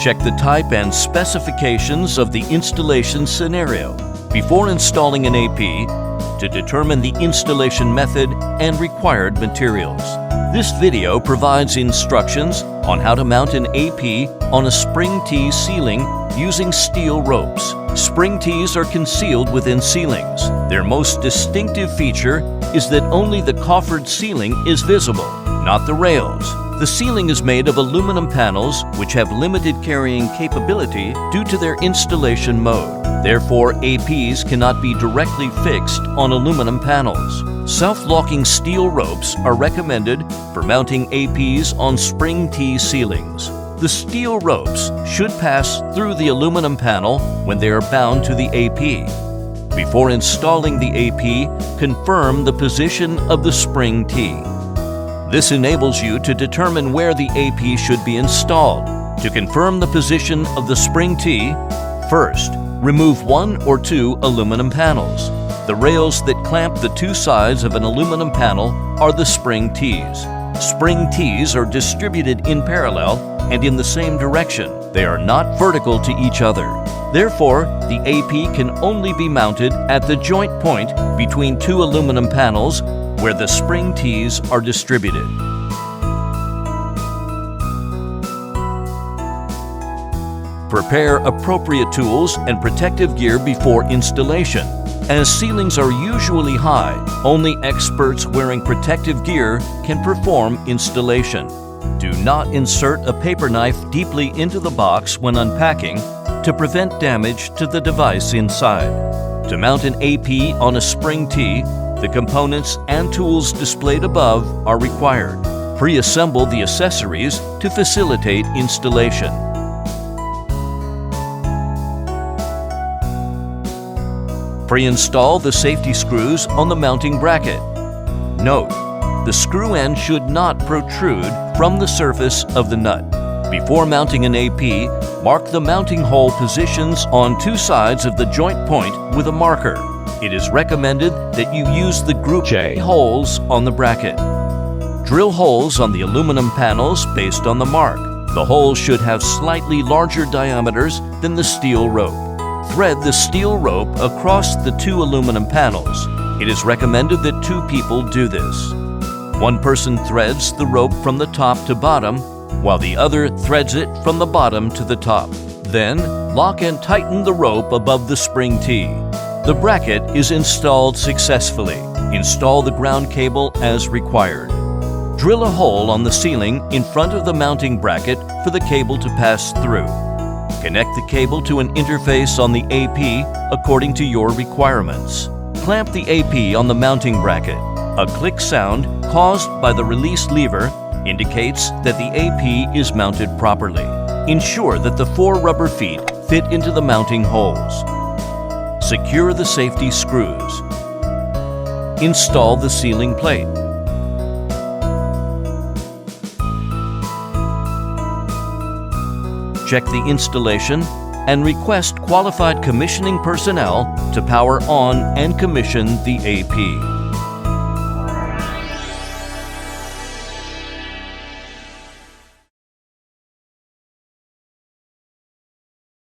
Check the type and specifications of the installation scenario before installing an AP to determine the installation method and required materials. This video provides instructions on how to mount an AP on a spring tee ceiling using steel ropes. Spring tees are concealed within ceilings. Their most distinctive feature is that only the coffered ceiling is visible, not the rails. The ceiling is made of aluminum panels which have limited carrying capability due to their installation mode. Therefore, APs cannot be directly fixed on aluminum panels. Self-locking steel ropes are recommended for mounting APs on spring tee ceilings. The steel ropes should pass through the aluminum panel when they are bound to the AP. Before installing the AP, confirm the position of the spring tee. This enables you to determine where the AP should be installed. To confirm the position of the spring tee, first, remove one or two aluminum panels. The rails that clamp the two sides of an aluminum panel are the spring tees. Spring tees are distributed in parallel and in the same direction. They are not vertical to each other. Therefore, the AP can only be mounted at the joint point between two aluminum panels where the spring tees are distributed. Prepare appropriate tools and protective gear before installation. As ceilings are usually high, only experts wearing protective gear can perform installation. Do not insert a paper knife deeply into the box when unpacking to prevent damage to the device inside. To mount an AP on a spring tee, the components and tools displayed above are required. Pre-assemble the accessories to facilitate installation. Pre-install the safety screws on the mounting bracket. Note, the screw end should not protrude from the surface of the nut. Before mounting an AP, mark the mounting hole positions on two sides of the joint point with a marker. It is recommended that you use the Group J holes on the bracket. Drill holes on the aluminum panels based on the mark. The holes should have slightly larger diameters than the steel rope. Thread the steel rope across the two aluminum panels. It is recommended that two people do this. One person threads the rope from the top to bottom, while the other threads it from the bottom to the top. Then, lock and tighten the rope above the spring tee. The bracket is installed successfully. Install the ground cable as required. Drill a hole on the ceiling in front of the mounting bracket for the cable to pass through. Connect the cable to an interface on the AP according to your requirements. Clamp the AP on the mounting bracket. A click sound caused by the release lever indicates that the AP is mounted properly. Ensure that the 4 rubber feet fit into the mounting holes. Secure the safety screws. Install the ceiling plate. Check the installation and request qualified commissioning personnel to power on and commission the AP.